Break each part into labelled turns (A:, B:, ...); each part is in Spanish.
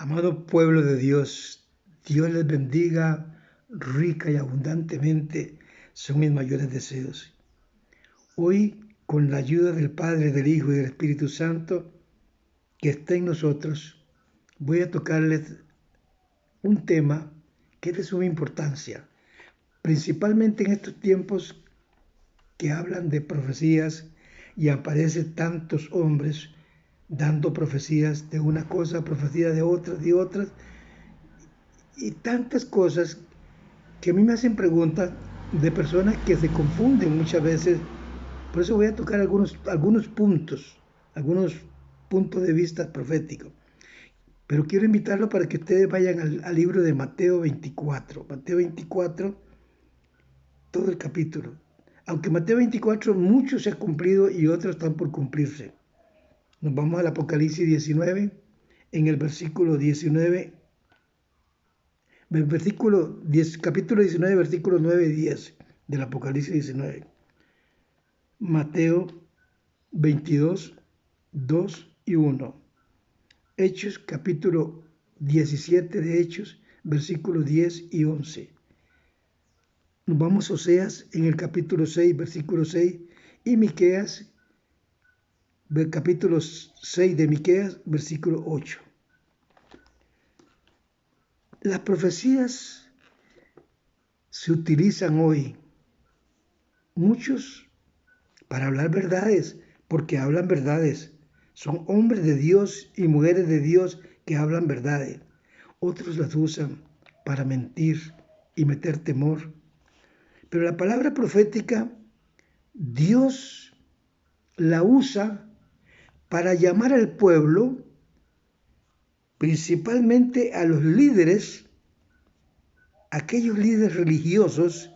A: Amado pueblo de Dios, Dios les bendiga rica y abundantemente, son mis mayores deseos. Hoy, con la ayuda del Padre, del Hijo y del Espíritu Santo que está en nosotros, voy a tocarles un tema que es de suma importancia, principalmente en estos tiempos que hablan de profecías y aparecen tantos hombres dando profecías de una cosa, profecías de otras, y tantas cosas que a mí me hacen preguntas de personas que se confunden muchas veces. Por eso voy a tocar algunos puntos de vista proféticos. Pero quiero invitarlos para que ustedes vayan al libro de Mateo 24. Mateo 24, todo el capítulo. Aunque Mateo 24 mucho se ha cumplido y otros están por cumplirse. Nos vamos al Apocalipsis 19, en el versículo 19, capítulo 19, versículos 9 y 10 del Apocalipsis 19. Mateo 22, 2 y 1. Hechos, capítulo 17 de Hechos, versículos 10 y 11. Nos vamos a Oseas en el capítulo 6, versículo 6, y Miqueas, capítulo 6 de Miqueas, versículo 8. Las profecías se utilizan hoy, muchos, para hablar verdades, porque hablan verdades. Son hombres de Dios y mujeres de Dios que hablan verdades. Otros las usan para mentir y meter temor. Pero la palabra profética, Dios la usa para llamar al pueblo, principalmente a los líderes, aquellos líderes religiosos,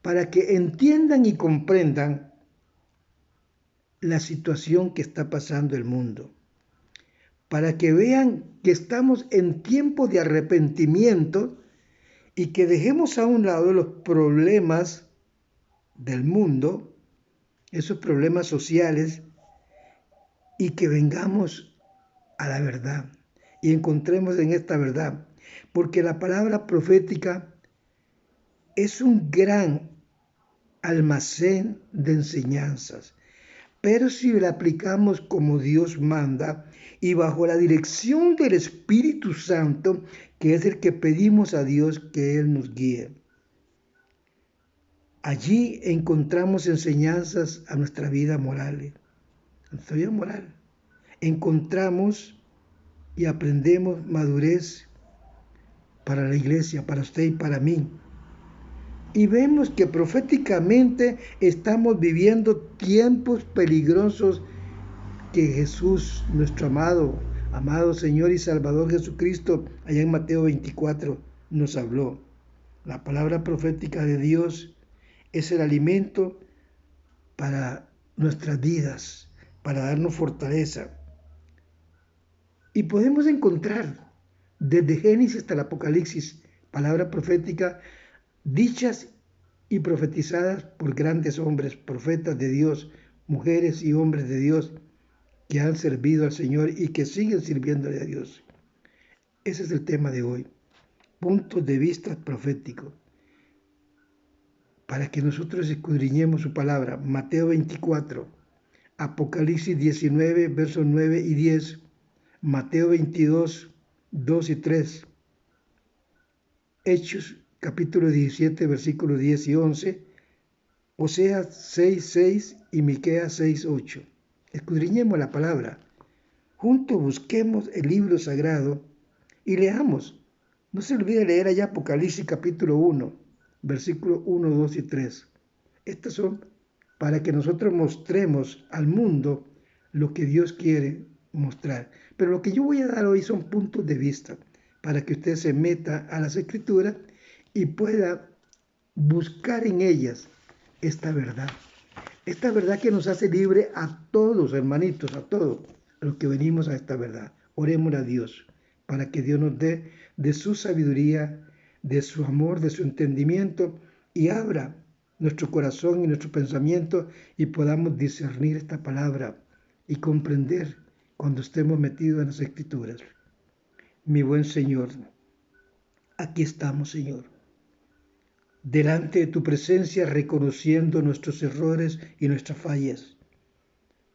A: para que entiendan y comprendan la situación que está pasando el mundo, para que vean que estamos en tiempo de arrepentimiento y que dejemos a un lado los problemas del mundo, esos problemas sociales, y que vengamos a la verdad y encontremos en esta verdad, porque la palabra profética es un gran almacén de enseñanzas. Pero si la aplicamos como Dios manda y bajo la dirección del Espíritu Santo, que es el que pedimos a Dios que Él nos guíe. Allí encontramos enseñanzas a nuestra vida moral. Nuestra vida moral. Encontramos y aprendemos madurez para la iglesia, para usted y para mí. Y vemos que proféticamente estamos viviendo tiempos peligrosos que Jesús, nuestro amado Señor y Salvador Jesucristo, allá en Mateo 24, nos habló. La palabra profética de Dios es el alimento para nuestras vidas, para darnos fortaleza. Y podemos encontrar desde Génesis hasta el Apocalipsis, palabra profética dichas y profetizadas por grandes hombres, profetas de Dios, mujeres y hombres de Dios que han servido al Señor y que siguen sirviéndole a Dios. Ese es el tema de hoy. Puntos de vista proféticos. Para que nosotros escudriñemos su palabra. Mateo 24, Apocalipsis 19, versos 9 y 10, Mateo 22, 2 y 3, Hechos capítulo 17, versículos 10 y 11, Oseas 6, 6 y Miqueas 6, 8. Escudriñemos la palabra. Juntos busquemos el libro sagrado y leamos. No se olvide leer allá Apocalipsis capítulo 1, versículos 1, 2 y 3. Estas son para que nosotros mostremos al mundo lo que Dios quiere mostrar. Pero lo que yo voy a dar hoy son puntos de vista para que usted se meta a las Escrituras y pueda buscar en ellas esta verdad. Esta verdad que nos hace libre a todos, hermanitos, a todos los que venimos a esta verdad. Oremos a Dios para que Dios nos dé de su sabiduría, de su amor, de su entendimiento y abra nuestro corazón y nuestro pensamiento y podamos discernir esta palabra y comprender cuando estemos metidos en las Escrituras. Mi buen Señor, aquí estamos, Señor, delante de tu presencia, reconociendo nuestros errores y nuestras fallas,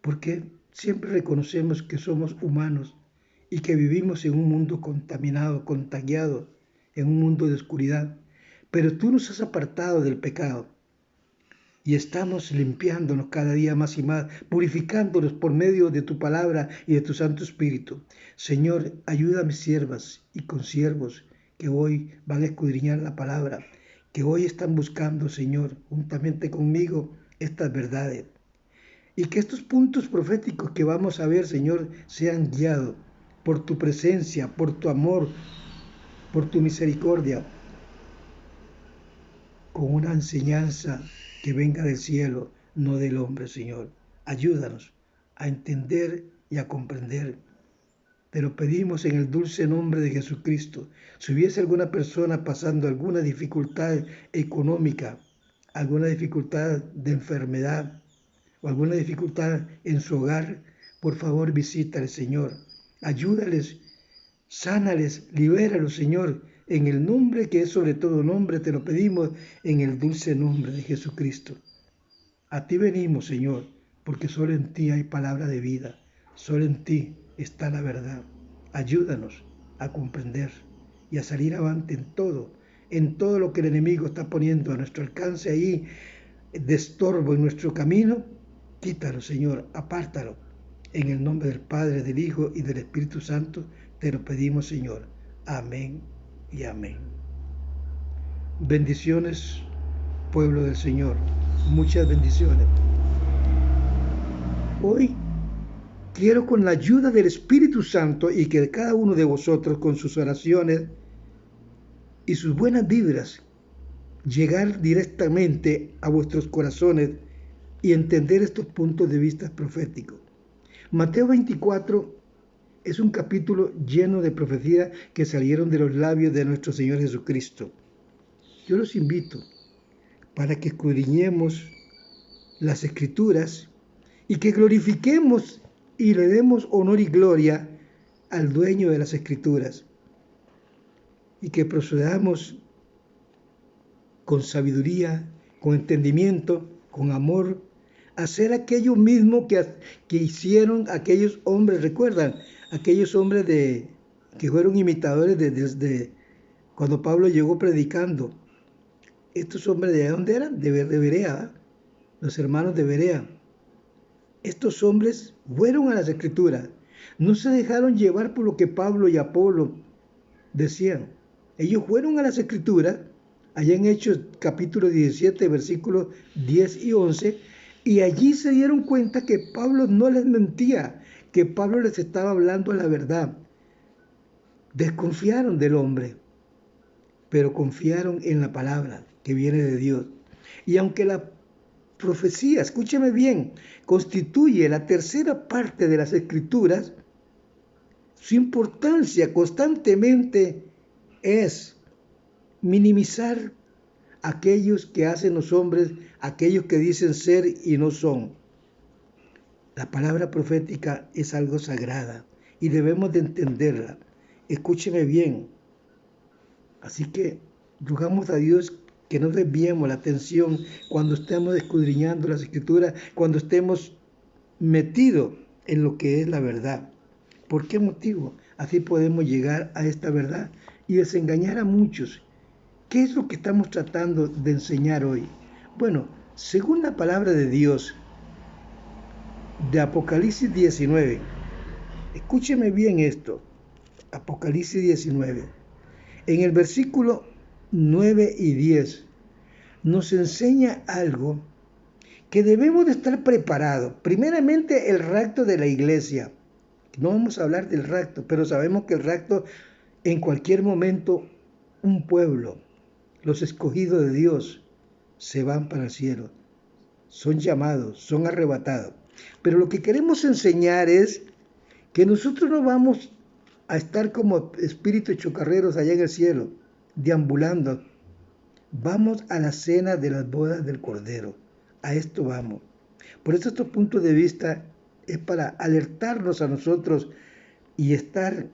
A: porque siempre reconocemos que somos humanos y que vivimos en un mundo contaminado, contagiado, en un mundo de oscuridad, pero tú nos has apartado del pecado y estamos limpiándonos cada día más y más, purificándonos por medio de tu palabra y de tu Santo Espíritu. Señor, ayuda a mis siervas y consiervos que hoy van a escudriñar la palabra, que hoy están buscando, Señor, juntamente conmigo, estas verdades. Y que estos puntos proféticos que vamos a ver, Señor, sean guiados por tu presencia, por tu amor, por tu misericordia, con una enseñanza que venga del cielo, no del hombre, Señor. Ayúdanos a entender y a comprender. Te lo pedimos en el dulce nombre de Jesucristo. Si hubiese alguna persona pasando alguna dificultad económica, alguna dificultad de enfermedad o alguna dificultad en su hogar, por favor visítales, Señor. Ayúdales, sánales, libéralos, Señor. En el nombre que es sobre todo nombre, te lo pedimos en el dulce nombre de Jesucristo. A ti venimos, Señor, porque solo en ti hay palabra de vida. Solo en ti está la verdad. Ayúdanos a comprender y a salir avante en todo lo que el enemigo está poniendo a nuestro alcance ahí, de estorbo en nuestro camino. Quítalo, Señor, apártalo. En el nombre del Padre, del Hijo y del Espíritu Santo, te lo pedimos, Señor. Amén y amén. Bendiciones, pueblo del Señor. Muchas bendiciones. Hoy quiero, con la ayuda del Espíritu Santo y que cada uno de vosotros con sus oraciones y sus buenas vibras, llegar directamente a vuestros corazones y entender estos puntos de vista proféticos. Mateo 24 es un capítulo lleno de profecías que salieron de los labios de nuestro Señor Jesucristo. Yo los invito para que escudriñemos las Escrituras y que glorifiquemos y le demos honor y gloria al dueño de las Escrituras, y que procedamos con sabiduría, con entendimiento, con amor, a hacer aquello mismo que hicieron aquellos hombres. ¿Recuerdan? Aquellos hombres que fueron imitadores desde cuando Pablo llegó predicando. Estos hombres, ¿de dónde eran? De Berea, ¿eh? Los hermanos de Berea. Estos hombres fueron a las Escrituras. No se dejaron llevar por lo que Pablo y Apolo decían. Ellos fueron a las Escrituras, allá en Hechos capítulo 17, versículos 10 y 11, y allí se dieron cuenta que Pablo no les mentía, que Pablo les estaba hablando la verdad. Desconfiaron del hombre, pero confiaron en la palabra que viene de Dios. Y aunque la profecía, escúcheme bien, constituye la tercera parte de las Escrituras, su importancia constantemente es minimizar aquellos que hacen los hombres, aquellos que dicen ser y no son. La palabra profética es algo sagrada y debemos de entenderla. Escúcheme bien. Así que rogamos a Dios que no desviemos la atención cuando estemos escudriñando las Escrituras, cuando estemos metidos en lo que es la verdad. ¿Por qué motivo? Así podemos llegar a esta verdad y desengañar a muchos. ¿Qué es lo que estamos tratando de enseñar hoy? Bueno, según la palabra de Dios, de Apocalipsis 19, escúcheme bien esto, Apocalipsis 19, en el versículo 9 y 10, nos enseña algo que debemos de estar preparados. Primeramente, el rapto de la iglesia. No vamos a hablar del rapto, pero sabemos que el rapto, en cualquier momento, un pueblo, los escogidos de Dios, se van para el cielo. Son llamados, son arrebatados. Pero lo que queremos enseñar es que nosotros no vamos a estar como espíritus chocarreros allá en el cielo, deambulando. Vamos a la cena de las bodas del Cordero. A esto vamos. Por eso estos puntos de vista es para alertarnos a nosotros y estar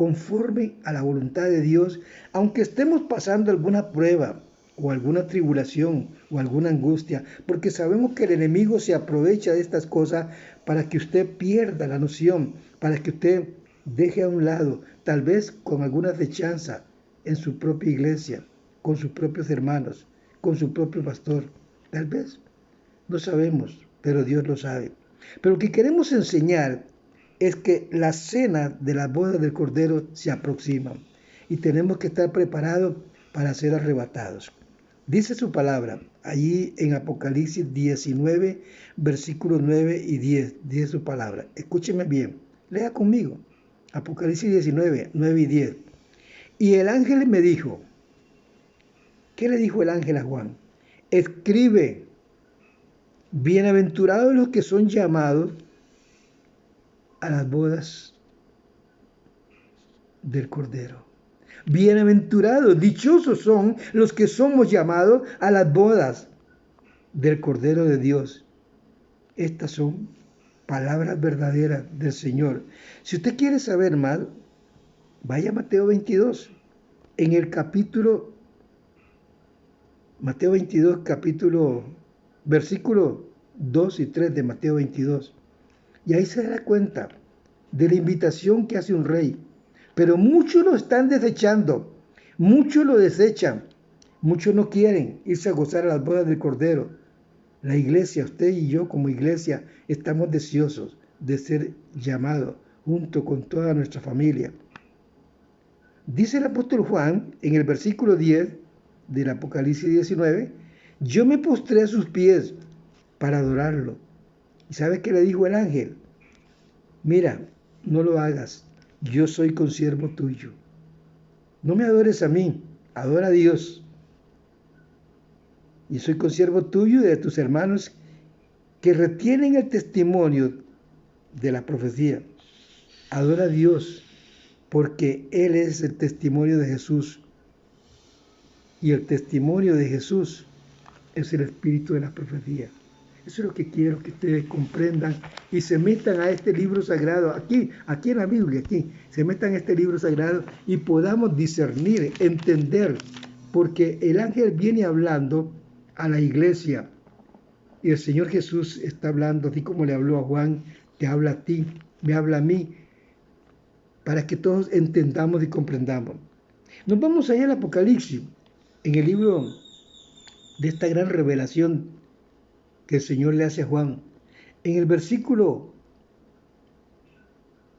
A: conforme a la voluntad de Dios, aunque estemos pasando alguna prueba o alguna tribulación o alguna angustia, porque sabemos que el enemigo se aprovecha de estas cosas para que usted pierda la noción, para que usted deje a un lado, tal vez con alguna fechanza en su propia iglesia, con sus propios hermanos, con su propio pastor, tal vez. No sabemos, pero Dios lo sabe. Pero lo que queremos enseñar es que la cena de la boda del Cordero se aproxima y tenemos que estar preparados para ser arrebatados. Dice su palabra, allí en Apocalipsis 19, versículos 9 y 10, dice su palabra. Escúcheme bien, lea conmigo. Apocalipsis 19, 9 y 10. Y el ángel me dijo, ¿qué le dijo el ángel a Juan? Escribe, bienaventurados los que son llamados a las bodas del Cordero. Bienaventurados, dichosos son los que somos llamados a las bodas del Cordero de Dios. Estas son palabras verdaderas del Señor. Si usted quiere saber más, vaya a Mateo 22. En el capítulo, Mateo 22, versículo 2 y 3 de Mateo 22. Y ahí se da cuenta de la invitación que hace un rey. Pero muchos lo están desechando, muchos lo desechan, muchos no quieren irse a gozar a las bodas del Cordero. La iglesia, usted y yo como iglesia, estamos deseosos de ser llamados junto con toda nuestra familia. Dice el apóstol Juan en el versículo 10 del Apocalipsis 19, yo me postré a sus pies para adorarlo. ¿Y sabe qué le dijo el ángel? Mira, no lo hagas. Yo soy consiervo tuyo. No me adores a mí, adora a Dios. Y soy consiervo tuyo y de tus hermanos que retienen el testimonio de la profecía. Adora a Dios, porque Él es el testimonio de Jesús. Y el testimonio de Jesús es el espíritu de la profecía. Eso es lo que quiero que ustedes comprendan y se metan a este libro sagrado, aquí en la Biblia, aquí, se metan a este libro sagrado y podamos discernir, entender, porque el ángel viene hablando a la iglesia y el Señor Jesús está hablando, así como le habló a Juan, te habla a ti, me habla a mí, para que todos entendamos y comprendamos. Nos vamos allá al Apocalipsis, en el libro de esta gran revelación que el Señor le hace a Juan. En el versículo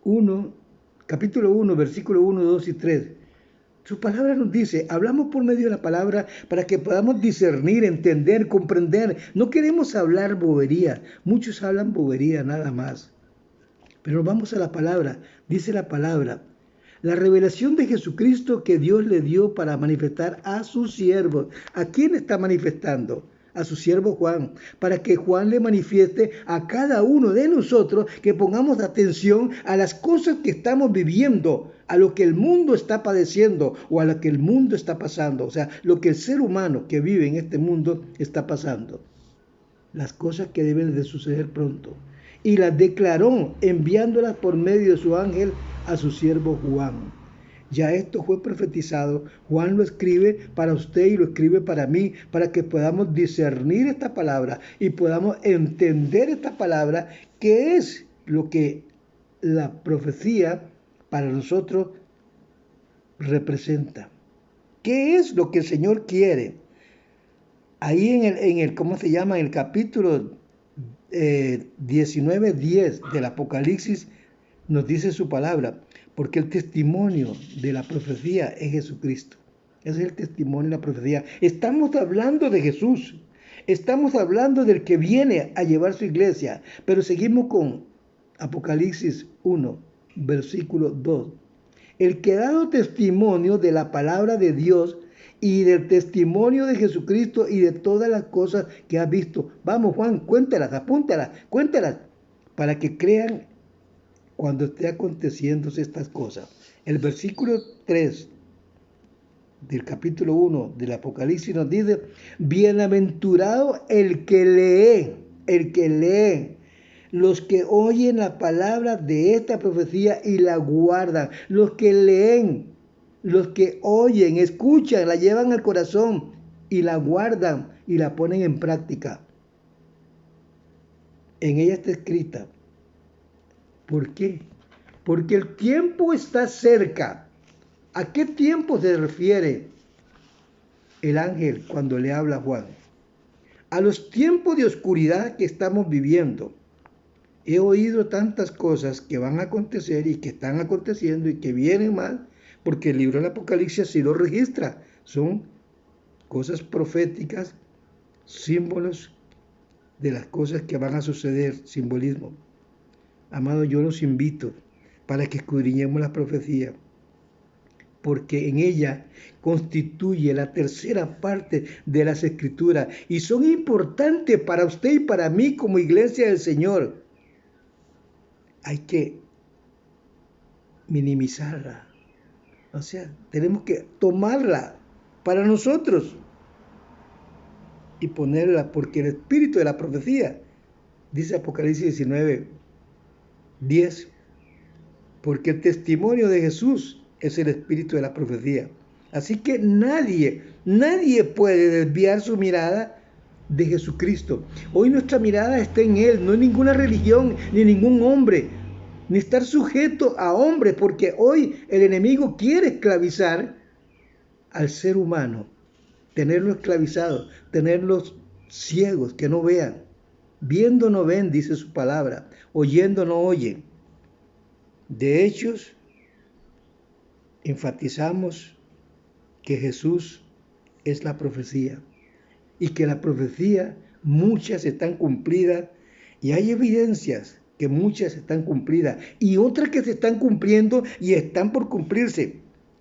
A: 1, capítulo 1, versículo 1, 2 y 3, su palabra nos dice, hablamos por medio de la palabra para que podamos discernir, entender, comprender. No queremos hablar bobería, muchos hablan bobería nada más. Pero vamos a la palabra, dice la palabra, la revelación de Jesucristo que Dios le dio para manifestar a sus siervos. ¿A quién está manifestando? A su siervo Juan, para que Juan le manifieste a cada uno de nosotros que pongamos atención a las cosas que estamos viviendo, a lo que el mundo está padeciendo o a lo que el mundo está pasando, o sea, lo que el ser humano que vive en este mundo está pasando. Las cosas que deben de suceder pronto. Y las declaró enviándolas por medio de su ángel a su siervo Juan. Ya esto fue profetizado. Juan lo escribe para usted y lo escribe para mí, para que podamos discernir esta palabra y podamos entender esta palabra, que es lo que la profecía para nosotros representa. ¿Qué es lo que el Señor quiere? Ahí en el ¿cómo se llama? En el capítulo 19:10 del Apocalipsis nos dice su palabra, porque el testimonio de la profecía es Jesucristo. Ese es el testimonio de la profecía. Estamos hablando de Jesús. Estamos hablando del que viene a llevar su iglesia. Pero seguimos con Apocalipsis 1, versículo 2. El que ha dado testimonio de la palabra de Dios y del testimonio de Jesucristo y de todas las cosas que has visto. Vamos, Juan, cuéntalas, apúntalas, cuéntalas, para que crean cuando esté aconteciéndose estas cosas. El versículo 3 del capítulo 1 del Apocalipsis nos dice, bienaventurado el que lee los que oyen la palabra de esta profecía y la guardan, los que leen, los que oyen, escuchan, la llevan al corazón y la guardan y la ponen en práctica. En ella está escrita. ¿Por qué? Porque el tiempo está cerca. ¿A qué tiempo se refiere el ángel cuando le habla a Juan? A los tiempos de oscuridad que estamos viviendo. He oído tantas cosas que van a acontecer y que están aconteciendo y que vienen más, porque el libro del Apocalipsis sí lo registra. Son cosas proféticas, símbolos de las cosas que van a suceder, simbolismo. Amados, yo los invito para que escudriñemos la profecía, porque en ella constituye la tercera parte de las Escrituras y son importantes para usted y para mí como iglesia del Señor. Hay que minimizarla, o sea, tenemos que tomarla para nosotros y ponerla, porque el espíritu de la profecía, dice Apocalipsis 19:10, porque el testimonio de Jesús es el espíritu de la profecía. Así que nadie puede desviar su mirada de Jesucristo. Hoy nuestra mirada está en Él, no en ninguna religión, ni ningún hombre, ni estar sujeto a hombres, porque hoy el enemigo quiere esclavizar al ser humano, tenerlo esclavizado, tenerlos ciegos, que no vean. Viendo no ven, dice su palabra, oyendo no oyen. De hecho, enfatizamos que Jesús es la profecía y que la profecía muchas están cumplidas y hay evidencias que muchas están cumplidas y otras que se están cumpliendo y están por cumplirse.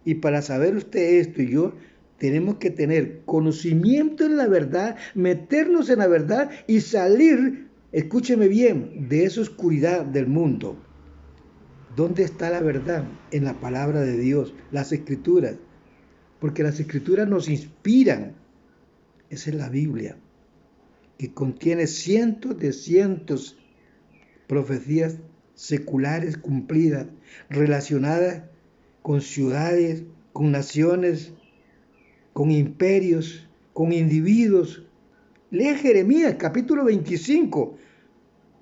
A: Y para saber usted esto y yo, tenemos que tener conocimiento en la verdad, meternos en la verdad y salir, escúcheme bien, de esa oscuridad del mundo. ¿Dónde está la verdad? En la palabra de Dios, las Escrituras. Porque las Escrituras nos inspiran. Esa es la Biblia, que contiene cientos profecías seculares cumplidas, relacionadas con ciudades, con naciones, con imperios, con individuos. Lee Jeremías capítulo 25.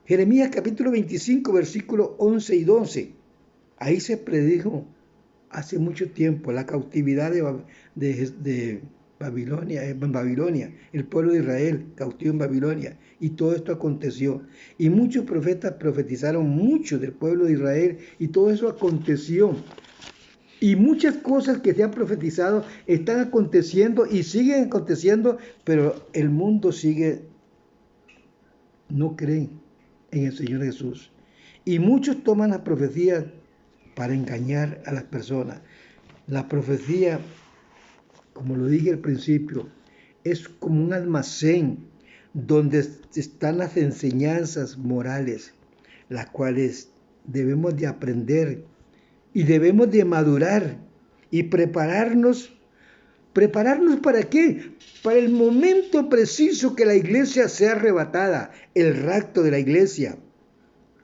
A: Jeremías capítulo 25, versículos 11 y 12. Ahí se predijo hace mucho tiempo la cautividad de Babilonia, el pueblo de Israel cautivo en Babilonia, y todo esto aconteció. Y muchos profetas profetizaron mucho del pueblo de Israel, y todo eso aconteció. Y muchas cosas que se han profetizado están aconteciendo y siguen aconteciendo, pero el mundo no cree en el Señor Jesús. Y muchos toman las profecías para engañar a las personas. La profecía, como lo dije al principio, es como un almacén donde están las enseñanzas morales, las cuales debemos de aprender y debemos de madurar y prepararnos. ¿Prepararnos para qué? Para el momento preciso que la iglesia sea arrebatada, el rapto de la iglesia.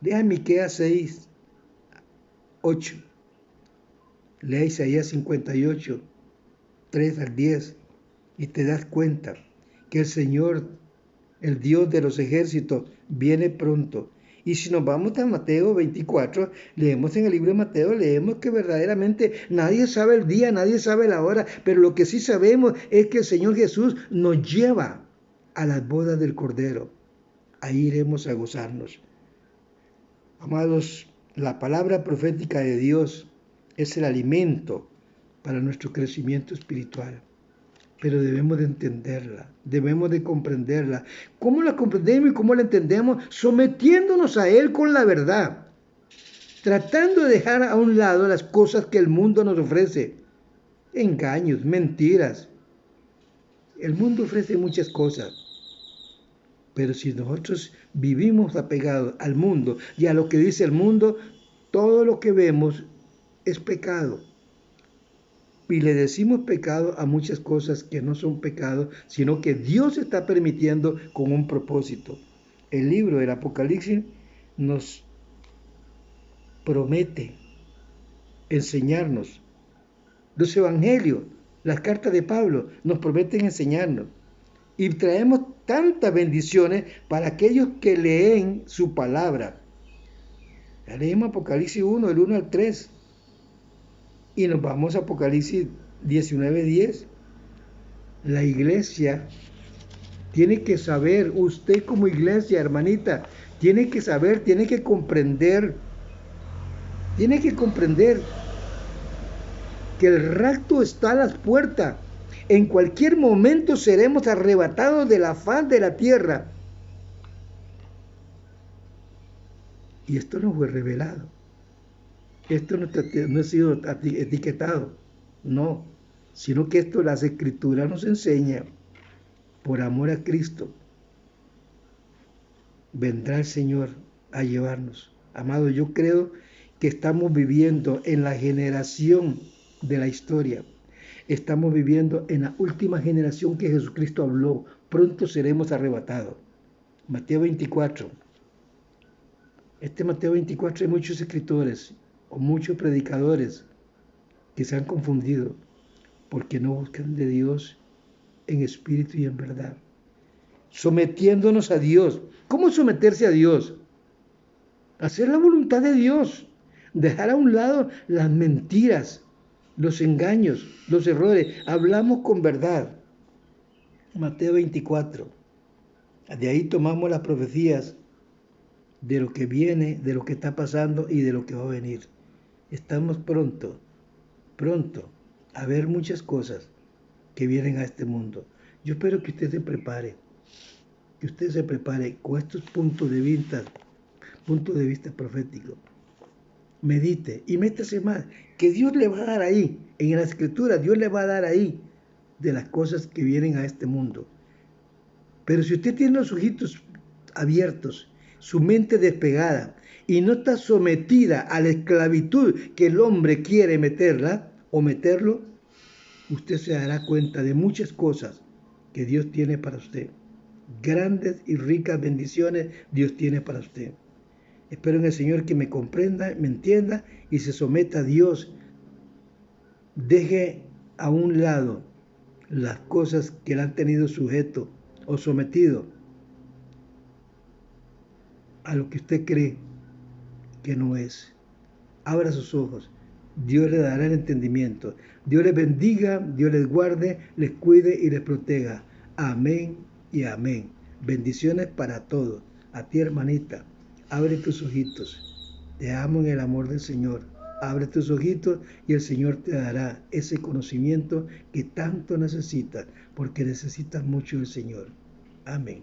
A: Lea Miqueas 6:8. Lea Isaías 58, 3 al 10, y te das cuenta que el Señor, el Dios de los ejércitos, viene pronto. Y si nos vamos a Mateo 24, leemos en el libro de Mateo, leemos que verdaderamente nadie sabe el día, nadie sabe la hora, pero lo que sí sabemos es que el Señor Jesús nos lleva a las bodas del Cordero. Ahí iremos a gozarnos. Amados, la palabra profética de Dios es el alimento para nuestro crecimiento espiritual. Pero debemos de entenderla, debemos de comprenderla. ¿Cómo la comprendemos y cómo la entendemos? Sometiéndonos a Él con la verdad, tratando de dejar a un lado las cosas que el mundo nos ofrece. Engaños, mentiras. El mundo ofrece muchas cosas. Pero si nosotros vivimos apegados al mundo y a lo que dice el mundo, todo lo que vemos es pecado. Y le decimos pecado a muchas cosas que no son pecado, sino que Dios está permitiendo con un propósito. El libro del Apocalipsis nos promete enseñarnos. Los evangelios, las cartas de Pablo nos prometen enseñarnos. Y traemos tantas bendiciones para aquellos que leen su palabra. Ya leemos Apocalipsis 1, del 1 al 3. Y nos vamos a Apocalipsis 19:10. La iglesia tiene que saber, usted como iglesia, hermanita, tiene que saber, tiene que comprender que el rapto está a las puertas. En cualquier momento seremos arrebatados de la faz de la tierra. Y esto no fue revelado. Esto no ha sido etiquetado. No. Sino que esto las Escrituras nos enseña. Por amor a Cristo, vendrá el Señor a llevarnos. Amado, yo creo que estamos viviendo en la generación de la historia. Estamos viviendo en la última generación que Jesucristo habló. Pronto seremos arrebatados. Mateo 24. Mateo 24 hay muchos escritores o muchos predicadores que se han confundido porque no buscan de Dios en espíritu y en verdad. Sometiéndonos a Dios. ¿Cómo someterse a Dios? Hacer la voluntad de Dios. Dejar a un lado las mentiras, los engaños, los errores. Hablamos con verdad. Mateo 24. De ahí tomamos las profecías de lo que viene, de lo que está pasando y de lo que va a venir. Estamos pronto a ver muchas cosas que vienen a este mundo. Yo espero que usted se prepare con estos puntos de vista proféticos. Medite y métase más, que Dios le va a dar ahí, en la Escritura, Dios le va a dar ahí de las cosas que vienen a este mundo. Pero si usted tiene los ojitos abiertos, su mente despegada y no está sometida a la esclavitud que el hombre quiere meterla o meterlo, usted se dará cuenta de muchas cosas que Dios tiene para usted. Grandes y ricas bendiciones Dios tiene para usted. Espero en el Señor que me comprenda, me entienda y se someta a Dios. Deje a un lado las cosas que le han tenido sujeto o sometido a lo que usted cree que no es. Abra sus ojos. Dios le dará el entendimiento. Dios les bendiga, Dios les guarde, les cuide y les proteja. Amén y amén. Bendiciones para todos. A ti, hermanita, abre tus ojitos. Te amo en el amor del Señor. Abre tus ojitos y el Señor te dará ese conocimiento que tanto necesitas, porque necesitas mucho del Señor. Amén.